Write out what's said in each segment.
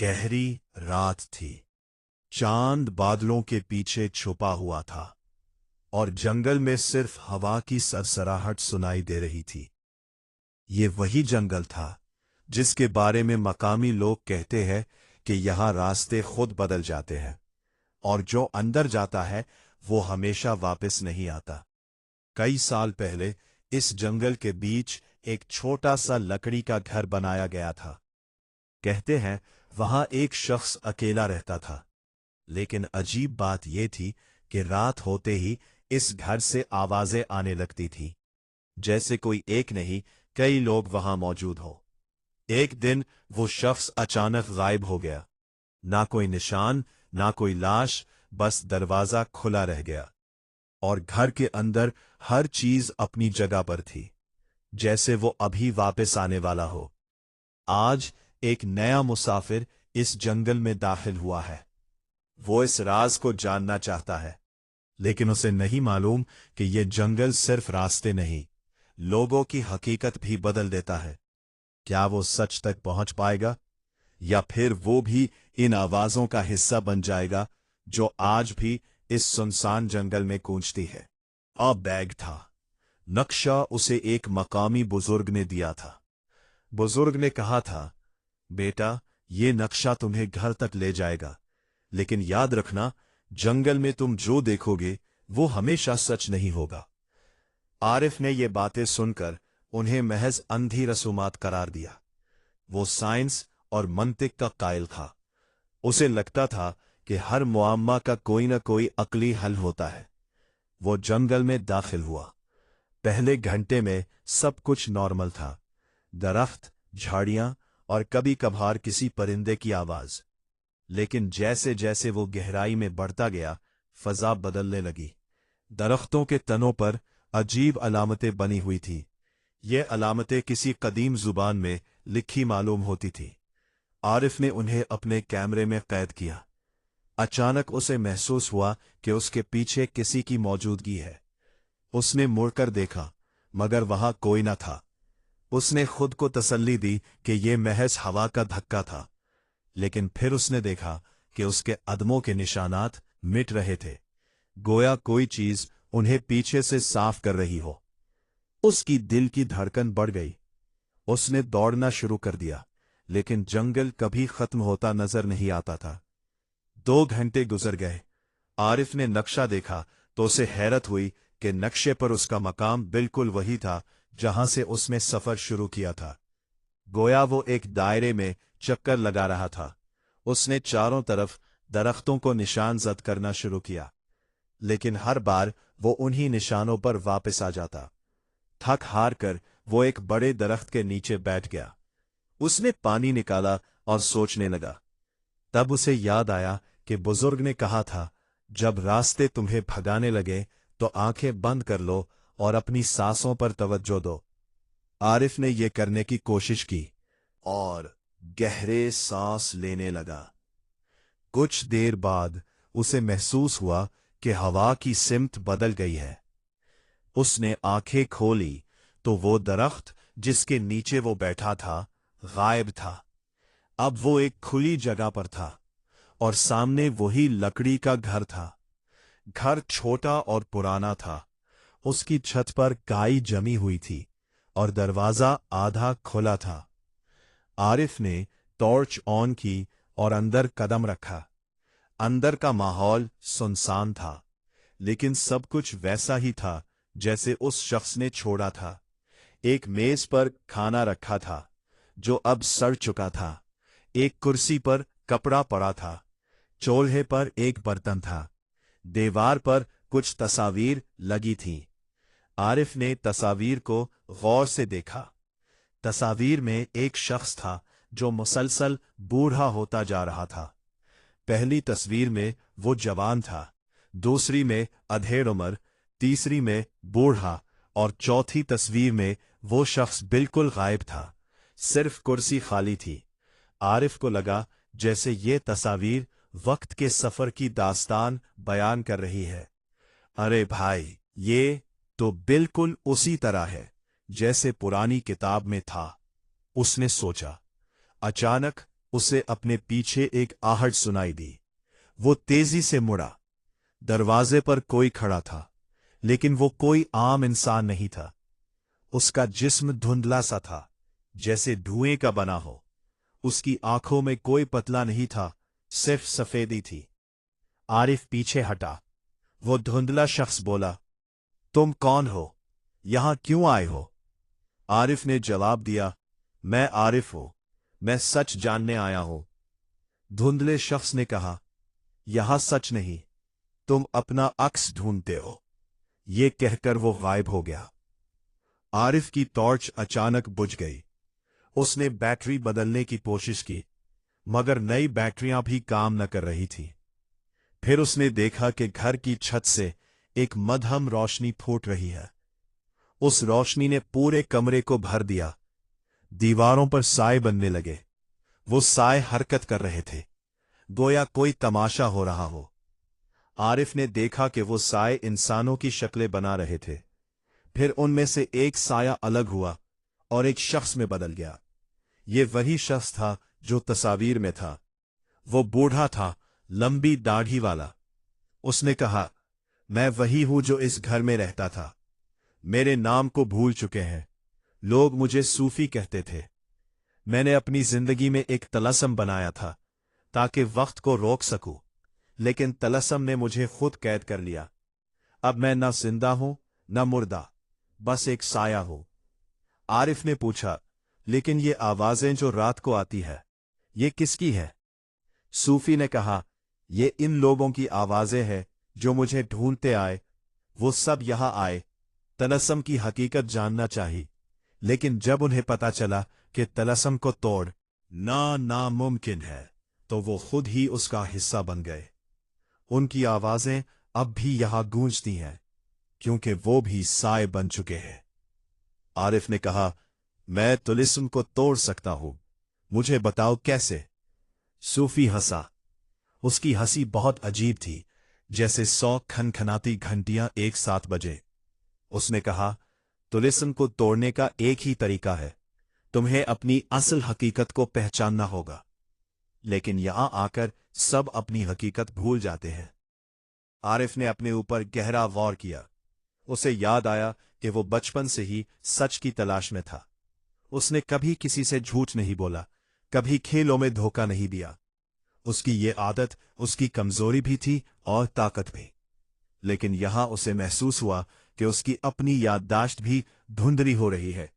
गहरी रात थी। चांद बादलों के पीछे छुपा हुआ था और जंगल में सिर्फ हवा की सरसराहट सुनाई दे रही थी। ये वही जंगल था जिसके बारे में मकामी लोग कहते हैं कि यहाँ रास्ते खुद बदल जाते हैं और जो अंदर जाता है वो हमेशा वापस नहीं आता। कई साल पहले इस जंगल के बीच एक छोटा सा लकड़ी का घर बनाया गया था। कहते हैं वहां एक शख्स अकेला रहता था, लेकिन अजीब बात यह थी कि रात होते ही इस घर से आवाजें आने लगती थी, जैसे कोई एक नहीं कई लोग वहां मौजूद हो। एक दिन वो शख्स अचानक गायब हो गया। ना कोई निशान, ना कोई लाश, बस दरवाजा खुला रह गया और घर के अंदर हर चीज अपनी जगह पर थी, जैसे वो अभी वापस आने वाला हो। आज एक नया मुसाफिर इस जंगल में दाखिल हुआ है। वो इस राज को जानना चाहता है, लेकिन उसे नहीं मालूम कि ये जंगल सिर्फ रास्ते नहीं, लोगों की हकीकत भी बदल देता है। क्या वो सच तक पहुंच पाएगा, या फिर वो भी इन आवाजों का हिस्सा बन जाएगा जो आज भी इस सुनसान जंगल में गूंजती है? अब बैग था। नक्शा उसे एक मकामी बुजुर्ग ने दिया था। बुजुर्ग ने कहा था, बेटा, ये नक्शा तुम्हें घर तक ले जाएगा, लेकिन याद रखना, जंगल में तुम जो देखोगे वो हमेशा सच नहीं होगा। आरिफ ने ये बातें सुनकर उन्हें महज अंधी रसूमात करार दिया। वो साइंस और मंतिक का कायल था। उसे लगता था कि हर मुआम्मा का कोई न कोई अक्ली हल होता है। वो जंगल में दाखिल हुआ। पहले घंटे में सब कुछ नॉर्मल था, दरख्त, झाड़ियां और कभी कभार किसी परिंदे की आवाज। लेकिन जैसे जैसे वो गहराई में बढ़ता गया, फजा बदलने लगी। दरख्तों के तनों पर अजीब अलामतें बनी हुई थी। ये अलामतें किसी कदीम जुबान में लिखी मालूम होती थी। आरिफ ने उन्हें अपने कैमरे में कैद किया। अचानक उसे महसूस हुआ कि उसके पीछे किसी की मौजूदगी है। उसने मुड़कर देखा, मगर वहां कोई न था। उसने खुद को तसल्ली दी कि यह महज हवा का धक्का था, लेकिन फिर उसने देखा कि उसके कदमों के निशानात मिट रहे थे, गोया कोई चीज उन्हें पीछे से साफ कर रही हो। उसकी दिल की धड़कन बढ़ गई। उसने दौड़ना शुरू कर दिया, लेकिन जंगल कभी खत्म होता नजर नहीं आता था। 2 घंटे गुजर गए। आरिफ ने नक्शा देखा तो उसे हैरत हुई कि नक्शे पर उसका मकाम बिल्कुल वही था जहां से उसने सफर शुरू किया था। गोया वो एक दायरे में चक्कर लगा रहा था। उसने चारों तरफ दरख्तों को निशान जद करना शुरू किया, लेकिन हर बार वो उन्हीं निशानों पर वापस आ जाता। थक हार कर वो एक बड़े दरख्त के नीचे बैठ गया। उसने पानी निकाला और सोचने लगा। तब उसे याद आया कि बुजुर्ग ने कहा था, जब रास्ते तुम्हें भगाने लगे तो आंखें बंद कर लो और अपनी सांसों पर तवज्जो दो। आरिफ ने यह करने की कोशिश की और गहरे सांस लेने लगा। कुछ देर बाद उसे महसूस हुआ कि हवा की सिमत बदल गई है। उसने आंखें खोली तो वो दरख्त जिसके नीचे वो बैठा था गायब था। अब वो एक खुली जगह पर था और सामने वही लकड़ी का घर था। घर छोटा और पुराना था। उसकी छत पर काई जमी हुई थी और दरवाजा आधा खुला था। आरिफ ने टॉर्च ऑन की और अंदर कदम रखा। अंदर का माहौल सुनसान था, लेकिन सब कुछ वैसा ही था जैसे उस शख्स ने छोड़ा था। एक मेज पर खाना रखा था जो अब सड़ चुका था। एक कुर्सी पर कपड़ा पड़ा था। चूल्हे पर एक बर्तन था। दीवार पर कुछ तस्वीर लगी थीं। आरिफ ने तस्वीर को गौर से देखा। तस्वीर में एक शख्स था जो मुसलसल बूढ़ा होता जा रहा था। पहली तस्वीर में वो जवान था, दूसरी में अधेड़ उम्र, तीसरी में बूढ़ा और चौथी तस्वीर में वो शख्स बिल्कुल गायब था। सिर्फ कुर्सी खाली थी। आरिफ को लगा जैसे ये तस्वीर वक्त के सफर की दास्तान बयान कर रही है। अरे भाई, ये तो बिल्कुल उसी तरह है जैसे पुरानी किताब में था, उसने सोचा। अचानक उसे अपने पीछे एक आहट सुनाई दी। वो तेजी से मुड़ा। दरवाजे पर कोई खड़ा था, लेकिन वो कोई आम इंसान नहीं था। उसका जिस्म धुंधला सा था, जैसे धुएं का बना हो। उसकी आंखों में कोई पतला नहीं था, सिर्फ सफेदी थी। आरिफ पीछे हटा। वो धुंधला शख्स बोला, तुम कौन हो? यहां क्यों आए हो? आरिफ ने जवाब दिया, मैं आरिफ हूं, मैं सच जानने आया हूं। धुंधले शख्स ने कहा, यहां सच नहीं, तुम अपना अक्स ढूंढते हो। ये कहकर वो गायब हो गया। आरिफ की टॉर्च अचानक बुझ गई। उसने बैटरी बदलने की कोशिश की, मगर नई बैटरियां भी काम न कर रही थी। फिर उसने देखा कि घर की छत से एक मध्यम रोशनी फूट रही है। उस रोशनी ने पूरे कमरे को भर दिया। दीवारों पर साए बनने लगे। वो साए हरकत कर रहे थे, गोया कोई तमाशा हो रहा हो। आरिफ ने देखा कि वो साए इंसानों की शक्लें बना रहे थे। फिर उनमें से एक साया अलग हुआ और एक शख्स में बदल गया। ये वही शख्स था जो तस्वीर में था। वो बूढ़ा था, लंबी दाढ़ी वाला। उसने कहा, मैं वही हूं जो इस घर में रहता था। मेरे नाम को भूल चुके हैं। लोग मुझे सूफी कहते थे। मैंने अपनी जिंदगी में एक तलस्सम बनाया था ताकि वक्त को रोक सकूं, लेकिन तलस्सम ने मुझे खुद कैद कर लिया। अब मैं न जिंदा हूं न मुर्दा, बस एक साया हूं। आरिफ ने पूछा, लेकिन ये आवाजें जो रात को आती है, ये किसकी है? सूफी ने कहा, ये इन लोगों की आवाजें हैं जो मुझे ढूंढते आए। वो सब यहां आए, तलस्सम की हकीकत जानना चाहिए, लेकिन जब उन्हें पता चला कि तलस्सम को तोड़ ना नामुमकिन है, तो वो खुद ही उसका हिस्सा बन गए। उनकी आवाजें अब भी यहां गूंजती हैं, क्योंकि वो भी साए बन चुके हैं। आरिफ ने कहा, मैं तलस्सम को तोड़ सकता हूं, मुझे बताओ कैसे? सूफी हंसा। उसकी हंसी बहुत अजीब थी, जैसे 100 खनखनाती घंटियां एक साथ बजे। उसने कहा, तलस्सम को तोड़ने का एक ही तरीका है, तुम्हें अपनी असल हकीकत को पहचानना होगा। लेकिन यहां आकर सब अपनी हकीकत भूल जाते हैं। आरिफ ने अपने ऊपर गहरा गौर किया। उसे याद आया कि वो बचपन से ही सच की तलाश में था। उसने कभी किसी से झूठ नहीं बोला, कभी खेलों में धोखा नहीं दिया। उसकी ये आदत उसकी कमजोरी भी थी और ताकत भी। लेकिन यहां उसे महसूस हुआ कि उसकी अपनी याददाश्त भी धुंधली हो रही है।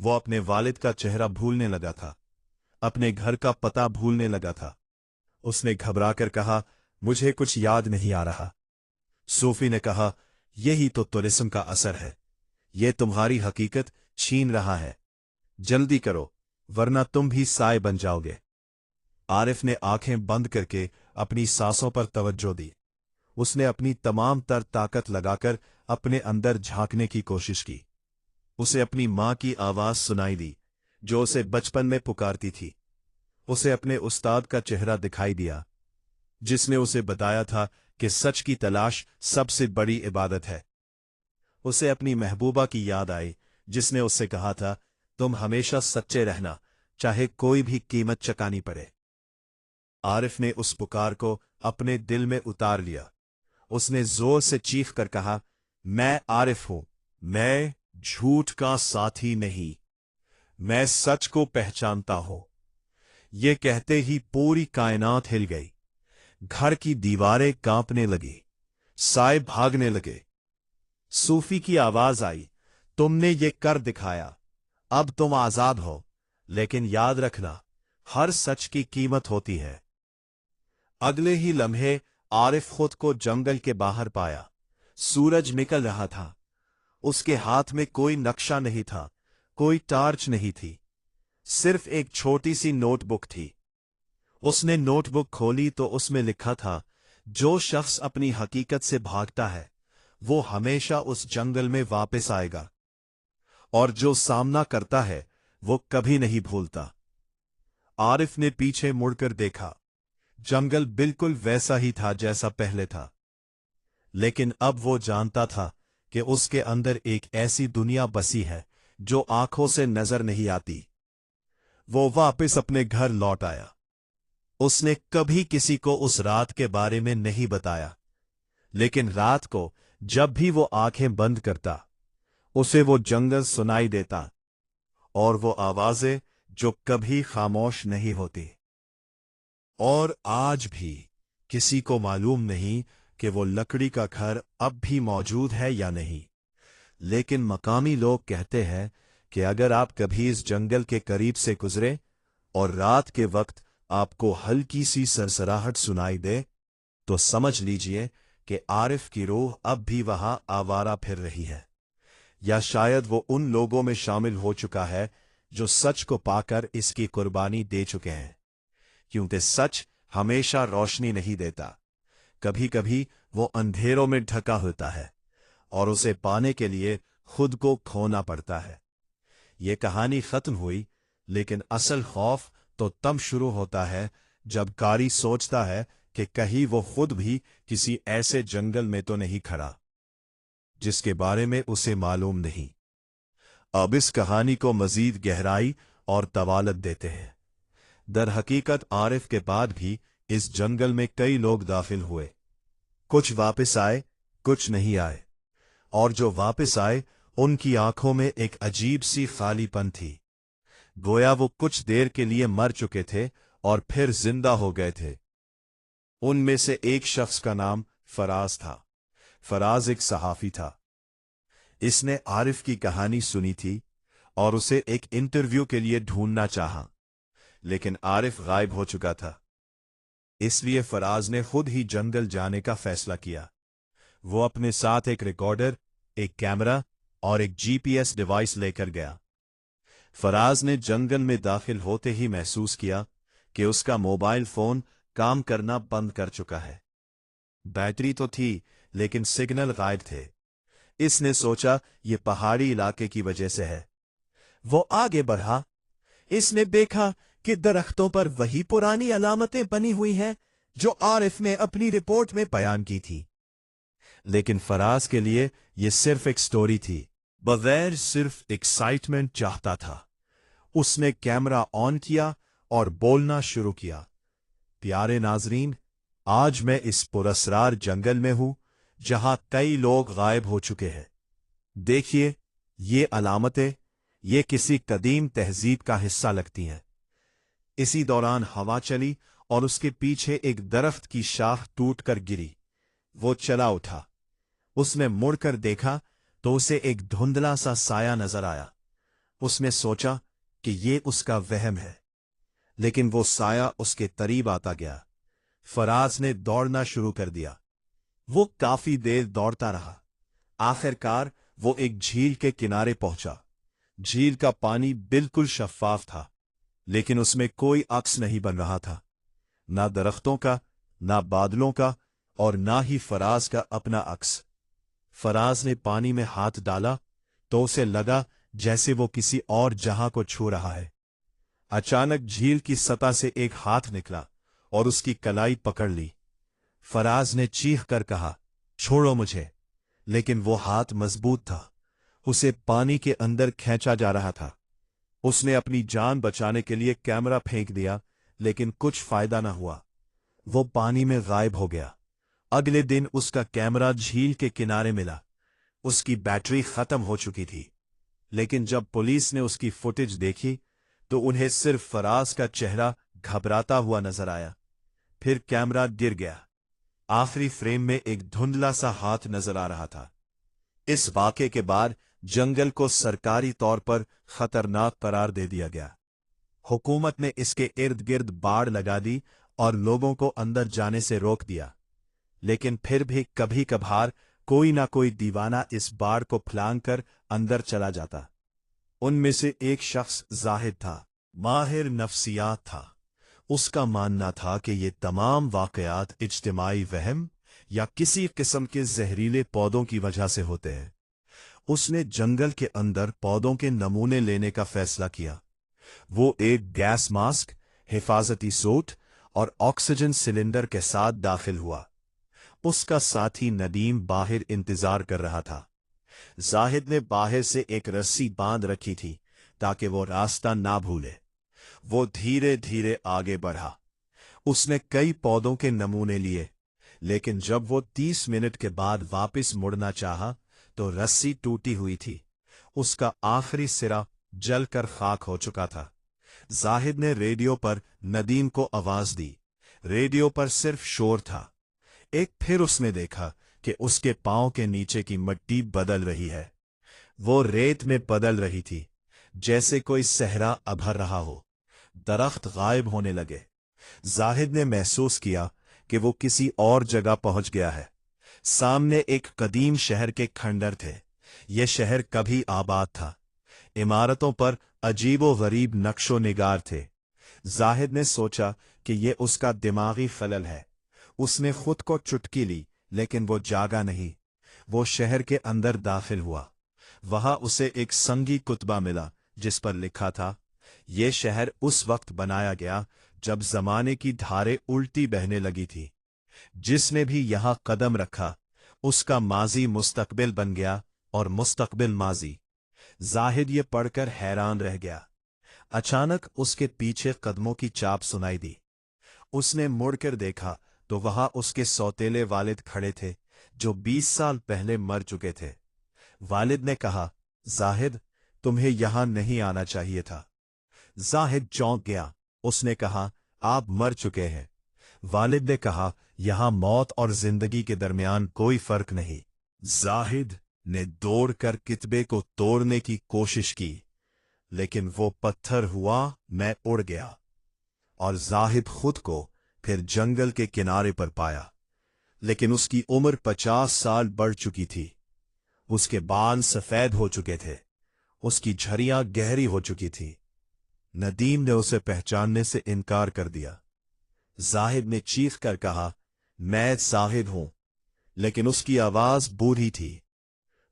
वो अपने वालिद का चेहरा भूलने लगा था, अपने घर का पता भूलने लगा था। उसने घबराकर कहा, मुझे कुछ याद नहीं आ रहा। सूफी ने कहा, यही तो तलस्सम का असर है। ये तुम्हारी हकीकत छीन रहा है। जल्दी करो, वरना तुम भी साए बन जाओगे। आरिफ ने आंखें बंद करके अपनी सांसों पर तवज्जो दी। उसने अपनी तमाम तर ताकत लगाकर अपने अंदर झांकने की कोशिश की। उसे अपनी मां की आवाज सुनाई दी, जो उसे बचपन में पुकारती थी। उसे अपने उस्ताद का चेहरा दिखाई दिया, जिसने उसे बताया था कि सच की तलाश सबसे बड़ी इबादत है। उसे अपनी महबूबा की याद आई, जिसने उससे कहा था, तुम हमेशा सच्चे रहना, चाहे कोई भी कीमत चुकानी पड़े। आरिफ ने उस पुकार को अपने दिल में उतार लिया। उसने जोर से चीख कर कहा, मैं आरिफ हूं, मैं झूठ का साथी नहीं, मैं सच को पहचानता हूं। ये कहते ही पूरी कायनात हिल गई। घर की दीवारें कांपने लगी, साए भागने लगे। सूफी की आवाज आई, तुमने ये कर दिखाया, अब तुम आजाद हो। लेकिन याद रखना, हर सच की कीमत होती है। अगले ही लम्हे आरिफ खुद को जंगल के बाहर पाया। सूरज निकल रहा था। उसके हाथ में कोई नक्शा नहीं था, कोई टार्च नहीं थी, सिर्फ एक छोटी सी नोटबुक थी। उसने नोटबुक खोली तो उसमें लिखा था, जो शख्स अपनी हकीकत से भागता है, वो हमेशा उस जंगल में वापस आएगा, और जो सामना करता है, वो कभी नहीं भूलता। आरिफ ने पीछे मुड़कर देखा। जंगल बिल्कुल वैसा ही था जैसा पहले था, लेकिन अब वो जानता था कि उसके अंदर एक ऐसी दुनिया बसी है जो आंखों से नजर नहीं आती। वो वापस अपने घर लौट आया। उसने कभी किसी को उस रात के बारे में नहीं बताया, लेकिन रात को जब भी वो आंखें बंद करता, उसे वो जंगल सुनाई देता, और वो आवाजें जो कभी खामोश नहीं होती। और आज भी किसी को मालूम नहीं कि वो लकड़ी का घर अब भी मौजूद है या नहीं, लेकिन मकामी लोग कहते हैं कि अगर आप कभी इस जंगल के करीब से गुजरे और रात के वक्त आपको हल्की सी सरसराहट सुनाई दे, तो समझ लीजिए कि आरिफ की रूह अब भी वहां आवारा फिर रही है, या शायद वो उन लोगों में शामिल हो चुका है जो सच को पाकर इसकी कुर्बानी दे चुके हैं, क्योंकि सच हमेशा रोशनी नहीं देता। कभी कभी वो अंधेरों में ढका होता है और उसे पाने के लिए खुद को खोना पड़ता है। ये कहानी खत्म हुई, लेकिन असल खौफ तो तब शुरू होता है जब कारी सोचता है कि कहीं वो खुद भी किसी ऐसे जंगल में तो नहीं खड़ा जिसके बारे में उसे मालूम नहीं। अब इस कहानी को मजीद गहराई और तवालत देते हैं। दर हकीकत आरिफ के बाद भी इस जंगल में कई लोग दाखिल हुए। कुछ वापस आए, कुछ नहीं आए, और जो वापस आए उनकी आंखों में एक अजीब सी खालीपन थी, गोया वो कुछ देर के लिए मर चुके थे और फिर जिंदा हो गए थे। उनमें से एक शख्स का नाम फराज था। फराज एक सहाफी था। इसने आरिफ की कहानी सुनी थी और उसे एक इंटरव्यू के लिए ढूंढना चाहा, लेकिन आरिफ गायब हो चुका था। इसलिए फराज ने खुद ही जंगल जाने का फैसला किया। वो अपने साथ एक रिकॉर्डर, एक कैमरा और एक जीपीएस डिवाइस लेकर गया। फराज ने जंगल में दाखिल होते ही महसूस किया कि उसका मोबाइल फोन काम करना बंद कर चुका है। बैटरी तो थी, लेकिन सिग्नल गायब थे। इसने सोचा ये पहाड़ी इलाके की वजह से है। वो आगे बढ़ा। इसने देखा कि दरख्तों पर वही पुरानी अलामतें बनी हुई हैं जो आरिफ ने अपनी रिपोर्ट में बयान की थी। लेकिन फराज के लिए यह सिर्फ एक स्टोरी थी, बगैर सिर्फ एक्साइटमेंट चाहता था। उसने कैमरा ऑन किया और बोलना शुरू किया। प्यारे नाजरीन, आज मैं इस पुरस्रार जंगल में हूं जहां कई लोग गायब हो चुके हैं। देखिए, ये अलामतें, ये किसी कदीम तहजीब का हिस्सा लगती हैं। इसी दौरान हवा चली और उसके पीछे एक दरख्त की शाख टूटकर गिरी। वो चला उठा। उसने मुड़कर देखा तो उसे एक धुंधला सा साया नजर आया। उसने सोचा कि ये उसका वहम है, लेकिन वो साया उसके करीब आता गया। फराज ने दौड़ना शुरू कर दिया। वो काफी देर दौड़ता रहा। आखिरकार वो एक झील के किनारे पहुंचा। झील का पानी बिल्कुल शफ्फाफ था, लेकिन उसमें कोई अक्स नहीं बन रहा था, ना दरख्तों का, ना बादलों का, और ना ही फराज का अपना अक्स। फराज ने पानी में हाथ डाला तो उसे लगा जैसे वो किसी और जहां को छू रहा है। अचानक झील की सतह से एक हाथ निकला और उसकी कलाई पकड़ ली। फराज ने चीख कर कहा, छोड़ो मुझे, लेकिन वो हाथ मजबूत था। उसे पानी के अंदर खींचा जा रहा था। उसने अपनी जान बचाने के लिए कैमरा फेंक दिया, लेकिन कुछ फायदा न हुआ। वो पानी में गायब हो गया। अगले दिन उसका कैमरा झील के किनारे मिला। उसकी बैटरी खत्म हो चुकी थी, लेकिन जब पुलिस ने उसकी फुटेज देखी तो उन्हें सिर्फ फराज का चेहरा घबराता हुआ नजर आया। फिर कैमरा गिर गया। आखिरी फ्रेम में एक धुंधला सा हाथ नजर आ रहा था। इस वाक़े के बाद जंगल को सरकारी तौर पर खतरनाक करार दे दिया गया। हुकूमत ने इसके इर्द गिर्द बाड़ लगा दी और लोगों को अंदर जाने से रोक दिया, लेकिन फिर भी कभी कभार कोई ना कोई दीवाना इस बाड़ को फलांग कर अंदर चला जाता। उनमें से एक शख्स जाहिद था, माहिर नफ्सियात था। उसका मानना था कि ये तमाम वाकयात इज्तिमाई वहम या किसी किस्म के जहरीले पौधों की वजह से होते हैं। उसने जंगल के अंदर पौधों के नमूने लेने का फैसला किया। वो एक गैस मास्क, हिफाजती सूट और ऑक्सीजन सिलेंडर के साथ दाखिल हुआ। उसका साथी नदीम बाहर इंतजार कर रहा था। जाहिद ने बाहर से एक रस्सी बांध रखी थी ताकि वो रास्ता ना भूले। वो धीरे धीरे आगे बढ़ा। उसने कई पौधों के नमूने लिए, लेकिन जब वो 30 मिनट के बाद वापस मुड़ना चाहा तो रस्सी टूटी हुई थी। उसका आखिरी सिरा जलकर खाक हो चुका था। जाहिद ने रेडियो पर नदीम को आवाज दी। रेडियो पर सिर्फ शोर था। एक फिर उसने देखा कि उसके पांव के नीचे की मिट्टी बदल रही है। वो रेत में बदल रही थी, जैसे कोई सहरा अभर रहा हो। दरख्त गायब होने लगे। जाहिद ने महसूस किया कि वो किसी और जगह पहुंच गया है। सामने एक कदीम शहर के खंडर थे। यह शहर कभी आबाद था। इमारतों पर अजीबो गरीब नक्शो निगार थे। जाहिद ने सोचा कि यह उसका दिमागी खलल है। उसने खुद को चुटकी ली, लेकिन वो जागा नहीं। वो शहर के अंदर दाखिल हुआ। वहां उसे एक संगी कुतबा मिला, जिस पर लिखा था, ये शहर उस वक्त बनाया गया जब जमाने की धारें उल्टी बहने लगी थी। जिसने भी यहां कदम रखा, उसका माजी मुस्तकबिल बन गया और मुस्तकबिल माजी। जाहिद ये पढ़कर हैरान रह गया। अचानक उसके पीछे कदमों की चाप सुनाई दी। उसने मुड़कर देखा तो वहां उसके सौतेले वालिद खड़े थे, जो 20 साल पहले मर चुके थे। वालिद ने कहा, जाहिद, तुम्हें यहां नहीं आना चाहिए था। जाहिद चौंक गया। उसने कहा, आप मर चुके हैं। वालिद ने कहा, यहां मौत और जिंदगी के दरमियान कोई फर्क नहीं। जाहिद ने दौड़कर कितबे को तोड़ने की कोशिश की, लेकिन वो पत्थर हुआ, मैं उड़ गया और जाहिद खुद को फिर जंगल के किनारे पर पाया। लेकिन उसकी उम्र 50 साल बढ़ चुकी थी। उसके बाल सफेद हो चुके थे। उसकी झरियां गहरी हो चुकी थी। नदीम ने उसे पहचानने से इनकार कर दिया। जाहिद ने चीख कर कहा, मैं जाहिद हूं, लेकिन उसकी आवाज बूढ़ी थी।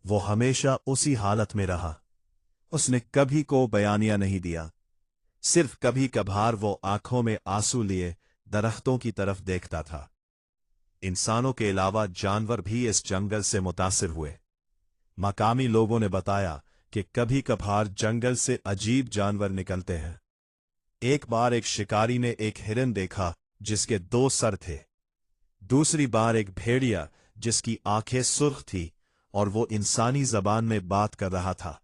वो हमेशा उसी हालत में रहा। उसने कभी को बयानिया नहीं दिया। सिर्फ कभी कभार वो आंखों में आंसू लिए दरख्तों की तरफ देखता था। इंसानों के अलावा जानवर भी इस जंगल से मुतासिर हुए। मकामी लोगों ने बताया कि कभी कभार जंगल से अजीब जानवर निकलते हैं। एक बार एक शिकारी ने एक हिरन देखा जिसके 2 सर थे। दूसरी बार एक भेड़िया जिसकी आंखें सुर्ख थी और वो इंसानी जबान में बात कर रहा था।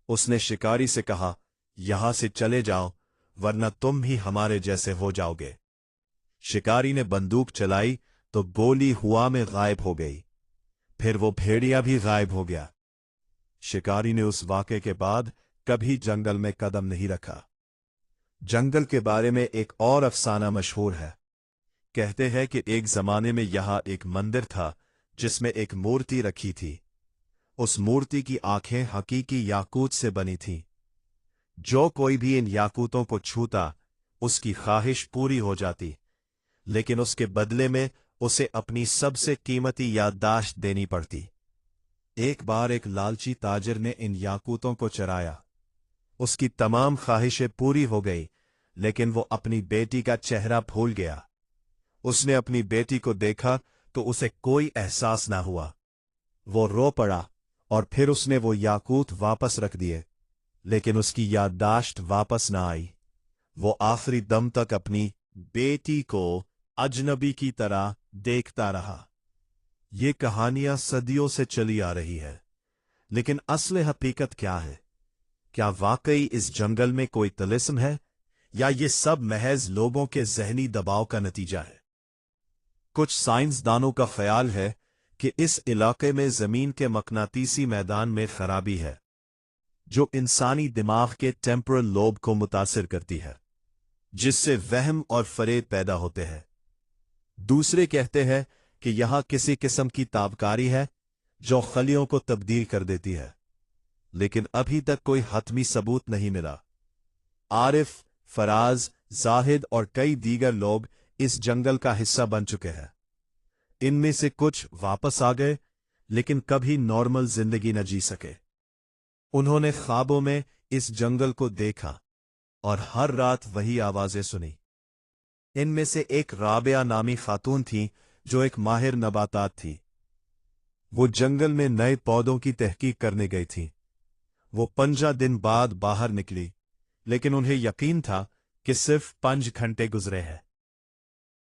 उसने शिकारी से कहा, यहां से चले जाओ, वरना तुम भी हमारे जैसे हो जाओगे। शिकारी ने बंदूक चलाई तो गोली हवा में गायब हो गई। फिर वो भेड़िया भी गायब हो गया। शिकारी ने उस वाक़े के बाद कभी जंगल में कदम नहीं रखा। जंगल के बारे में एक और अफसाना मशहूर है। कहते हैं कि एक जमाने में यहां एक मंदिर था जिसमें एक मूर्ति रखी थी। उस मूर्ति की आंखें हकीकी याकूत से बनी थीं। जो कोई भी इन याकूतों को छूता, उसकी ख्वाहिश पूरी हो जाती, लेकिन उसके बदले में उसे अपनी सबसे कीमती याददाश्त देनी पड़ती। एक बार एक लालची ताजिर ने इन याकूतों को चराया। उसकी तमाम ख्वाहिशें पूरी हो गई, लेकिन वो अपनी बेटी का चेहरा भूल गया। उसने अपनी बेटी को देखा तो उसे कोई एहसास ना हुआ। वो रो पड़ा और फिर उसने वो याकूत वापस रख दिए, लेकिन उसकी याददाश्त वापस ना आई। वो आखिरी दम तक अपनी बेटी को अजनबी की तरह देखता रहा। ये कहानियां सदियों से चली आ रही है, लेकिन असल हकीकत क्या है? क्या वाकई इस जंगल में कोई तिलिस्म है, या ये सब महज लोगों के जहनी दबाव का नतीजा है? कुछ साइंसदानों का ख्याल है कि इस इलाके में जमीन के मकनातीसी मैदान में खराबी है, जो इंसानी दिमाग के टेम्पोरल लोब को मुतासिर करती है, जिससे वहम और फरेब पैदा होते हैं। दूसरे कहते हैं कि यहां किसी किस्म की ताबकारी है जो खलियों को तब्दील कर देती है, लेकिन अभी तक कोई हतमी सबूत नहीं मिला। आरिफ, फराज, जाहिद और कई दीगर लोग इस जंगल का हिस्सा बन चुके हैं। इनमें से कुछ वापस आ गए, लेकिन कभी नॉर्मल जिंदगी न जी सके। उन्होंने ख्वाबों में इस जंगल को देखा और हर रात वही आवाजें सुनी। इनमें से एक राबिया नामी खातून थी जो एक माहिर नबातात थी। वो जंगल में नए पौधों की तहकीक करने गई थी। वो 15 दिन बाद बाहर निकली, लेकिन उन्हें यकीन था कि सिर्फ 5 घंटे गुजरे हैं।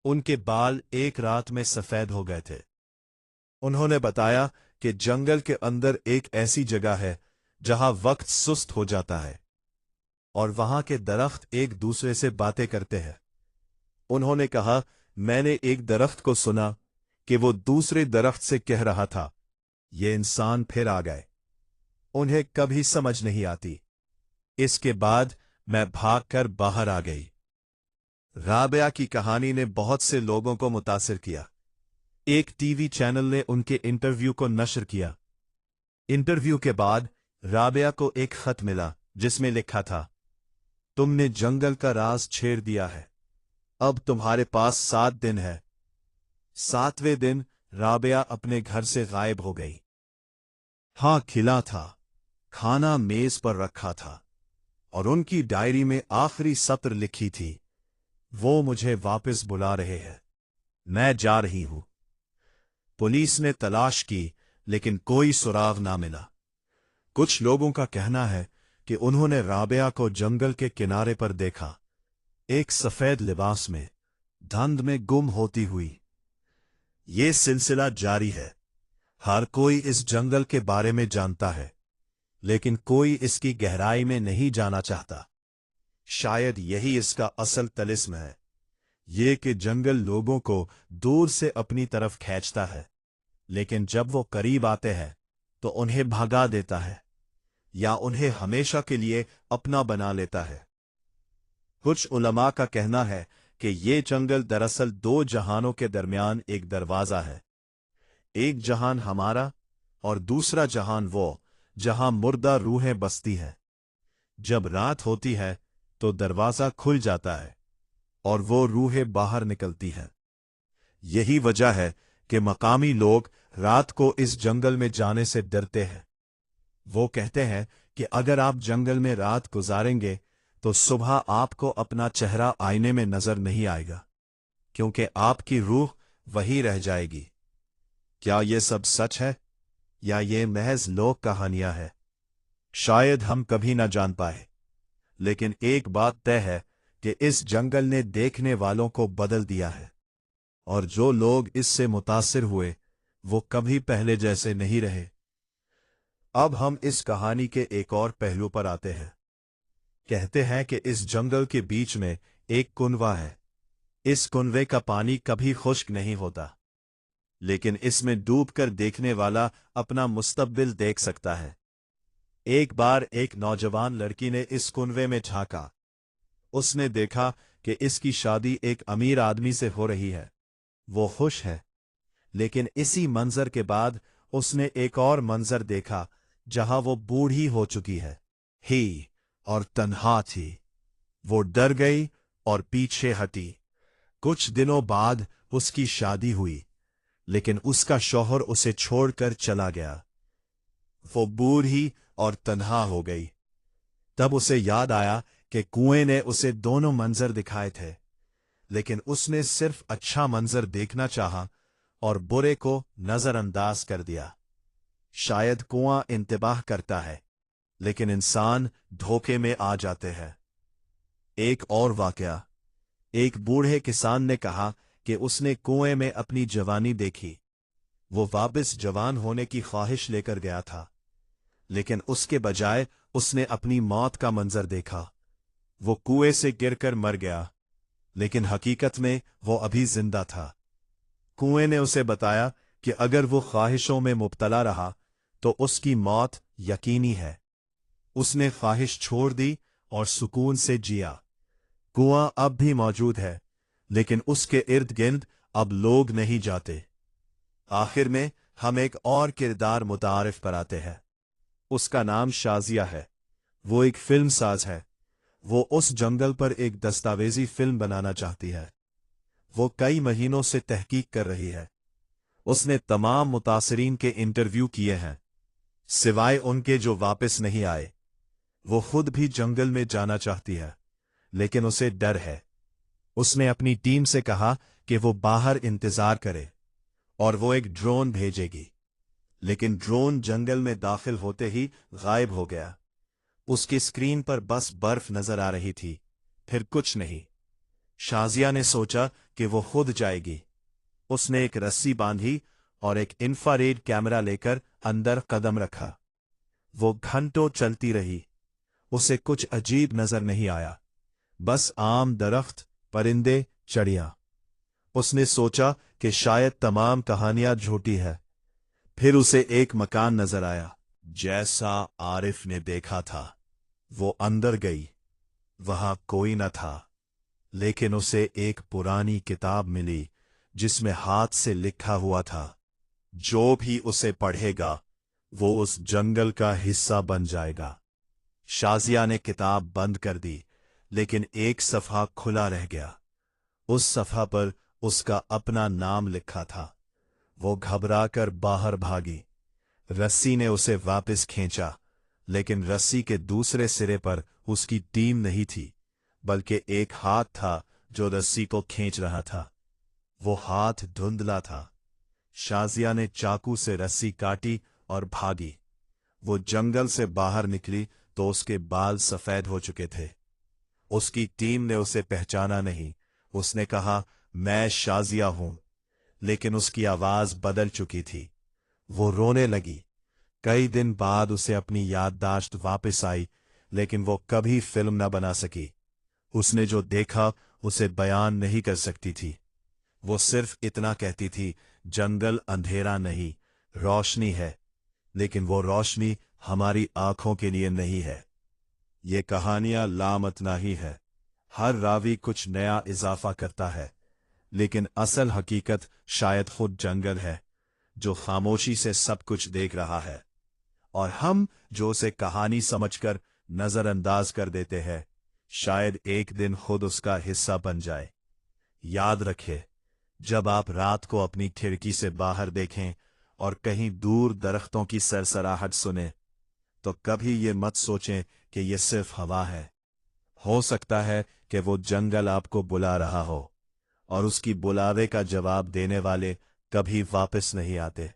उनके बाल एक रात में सफेद हो गए थे। उन्होंने बताया कि जंगल के अंदर एक ऐसी जगह है जहां वक्त सुस्त हो जाता है और वहां के दरख्त एक दूसरे से बातें करते हैं। उन्होंने कहा, मैंने एक दरख्त को सुना कि वो दूसरे दरख्त से कह रहा था, ये इंसान फिर आ गए। उन्हें कभी समझ नहीं आती। इसके बाद मैं भागकर बाहर आ गई। राबिया की कहानी ने बहुत से लोगों को मुतासिर किया। एक टीवी चैनल ने उनके इंटरव्यू को नशर किया। इंटरव्यू के बाद राबिया को एक खत मिला जिसमें लिखा था, तुमने जंगल का राज छेड़ दिया है, अब तुम्हारे पास 7 दिन है। 7वें दिन राबिया अपने घर से गायब हो गई। हाँ, खिला था, खाना मेज पर रखा था और उनकी डायरी में आखिरी सत्र लिखी थी, वो मुझे वापस बुला रहे हैं, मैं जा रही हूं। पुलिस ने तलाश की लेकिन कोई सुराग ना मिला। कुछ लोगों का कहना है कि उन्होंने राबिया को जंगल के किनारे पर देखा, एक सफेद लिबास में, धुंध में गुम होती हुई। ये सिलसिला जारी है। हर कोई इस जंगल के बारे में जानता है, लेकिन कोई इसकी गहराई में नहीं जाना चाहता। शायद यही इसका असल तिलिस्म है, ये कि जंगल लोगों को दूर से अपनी तरफ खींचता है, लेकिन जब वो करीब आते हैं तो उन्हें भगा देता है या उन्हें हमेशा के लिए अपना बना लेता है। कुछ उलमा का कहना है कि ये जंगल दरअसल 2 जहानों के दरमियान एक दरवाजा है। एक जहान हमारा और दूसरा जहान वो जहां मुर्दा रूहें बसती हैं। जब रात होती है तो दरवाजा खुल जाता है और वो रूहें बाहर निकलती हैं। यही वजह है कि मकामी लोग रात को इस जंगल में जाने से डरते हैं। वो कहते हैं कि अगर आप जंगल में रात गुजारेंगे तो सुबह आपको अपना चेहरा आईने में नजर नहीं आएगा, क्योंकि आपकी रूह वही रह जाएगी। क्या ये सब सच है या ये महज लोक कहानियां हैं? शायद हम कभी ना जान पाए, लेकिन एक बात तय है कि इस जंगल ने देखने वालों को बदल दिया है, और जो लोग इससे मुतासिर हुए वो कभी पहले जैसे नहीं रहे। अब हम इस कहानी के एक और पहलू पर आते हैं। कहते हैं कि इस जंगल के बीच में एक कुनवा है। इस कुनवे का पानी कभी खुश्क नहीं होता, लेकिन इसमें डूबकर देखने वाला अपना मुस्तकबिल देख सकता है। एक बार एक नौजवान लड़की ने इस कुनवे में झांका। उसने देखा कि इसकी शादी एक अमीर आदमी से हो रही है। वो खुश है, लेकिन इसी मंजर के बाद उसने एक और मंजर देखा जहां वो बूढ़ी हो चुकी है ही और तन्हा थी। वो डर गई और पीछे हटी। कुछ दिनों बाद उसकी शादी हुई, लेकिन उसका शौहर उसे छोड़कर चला गया। वो बूढ़ी और तन्हा हो गई। तब उसे याद आया कि कुएं ने उसे दोनों मंजर दिखाए थे, लेकिन उसने सिर्फ अच्छा मंजर देखना चाहा और बुरे को नजरअंदाज कर दिया। शायद कुआं इंतबाह करता है, लेकिन इंसान धोखे में आ जाते हैं। एक और वाकया। एक बूढ़े किसान ने कहा कि उसने कुएं में अपनी जवानी देखी। वो वापस जवान होने की ख्वाहिश लेकर गया था, लेकिन उसके बजाय उसने अपनी मौत का मंजर देखा। वो कुएं से गिरकर मर गया, लेकिन हकीकत में वो अभी जिंदा था। कुएं ने उसे बताया कि अगर वो ख्वाहिशों में मुब्तला रहा तो उसकी मौत यकीनी है। उसने ख्वाहिश छोड़ दी और सुकून से जिया। कुआं अब भी मौजूद है, लेकिन उसके इर्द गिर्द अब लोग नहीं जाते। आखिर में हम एक और किरदार मुतारिफ पर आते हैं। उसका नाम शाजिया है। वो एक फिल्म साज है। वो उस जंगल पर एक दस्तावेजी फिल्म बनाना चाहती है। वो कई महीनों से तहकीक कर रही है। उसने तमाम मुतासिरीन के इंटरव्यू किए हैं, सिवाय उनके जो वापस नहीं आए। वो खुद भी जंगल में जाना चाहती है, लेकिन उसे डर है। उसने अपनी टीम से कहा कि वो बाहर इंतजार करे और वो एक ड्रोन भेजेगी, लेकिन ड्रोन जंगल में दाखिल होते ही गायब हो गया। उसकी स्क्रीन पर बस बर्फ नजर आ रही थी, फिर कुछ नहीं। शाजिया ने सोचा कि वो खुद जाएगी। उसने एक रस्सी बांधी और एक इंफ्रारेड कैमरा लेकर अंदर कदम रखा। वो घंटों चलती रही। उसे कुछ अजीब नजर नहीं आया, बस आम दरख्त, परिंदे, चिड़िया। उसने सोचा कि शायद तमाम कहानियां झूठी है। फिर उसे एक मकान नजर आया, जैसा आरिफ ने देखा था। वो अंदर गई। वहां कोई न था, लेकिन उसे एक पुरानी किताब मिली जिसमें हाथ से लिखा हुआ था, जो भी उसे पढ़ेगा वो उस जंगल का हिस्सा बन जाएगा। शाजिया ने किताब बंद कर दी, लेकिन एक सफ़ा खुला रह गया। उस सफ़ा पर उसका अपना नाम लिखा था। वो घबराकर बाहर भागी। रस्सी ने उसे वापस खींचा, लेकिन रस्सी के दूसरे सिरे पर उसकी टीम नहीं थी, बल्कि एक हाथ था जो रस्सी को खींच रहा था। वो हाथ धुंधला था। शाजिया ने चाकू से रस्सी काटी और भागी। वो जंगल से बाहर निकली तो उसके बाल सफेद हो चुके थे। उसकी टीम ने उसे पहचाना नहीं। उसने कहा, मैं शाजिया हूं, लेकिन उसकी आवाज बदल चुकी थी। वो रोने लगी। कई दिन बाद उसे अपनी याददाश्त वापस आई, लेकिन वो कभी फिल्म न बना सकी। उसने जो देखा उसे बयान नहीं कर सकती थी। वो सिर्फ इतना कहती थी, जंगल अंधेरा नहीं, रोशनी है, लेकिन वो रोशनी हमारी आंखों के लिए नहीं है। ये कहानियां लामतनाही है। हर रावी कुछ नया इजाफा करता है, लेकिन असल हकीकत शायद खुद जंगल है, जो खामोशी से सब कुछ देख रहा है, और हम जो उसे कहानी समझकर नजरअंदाज कर देते हैं, शायद एक दिन खुद उसका हिस्सा बन जाए। याद रखें, जब आप रात को अपनी खिड़की से बाहर देखें और कहीं दूर दरख्तों की सरसराहट सुने, तो कभी ये मत सोचें कि ये सिर्फ हवा है। हो सकता है कि वो जंगल आपको बुला रहा हो, और उसकी बुलावे का जवाब देने वाले कभी वापस नहीं आते।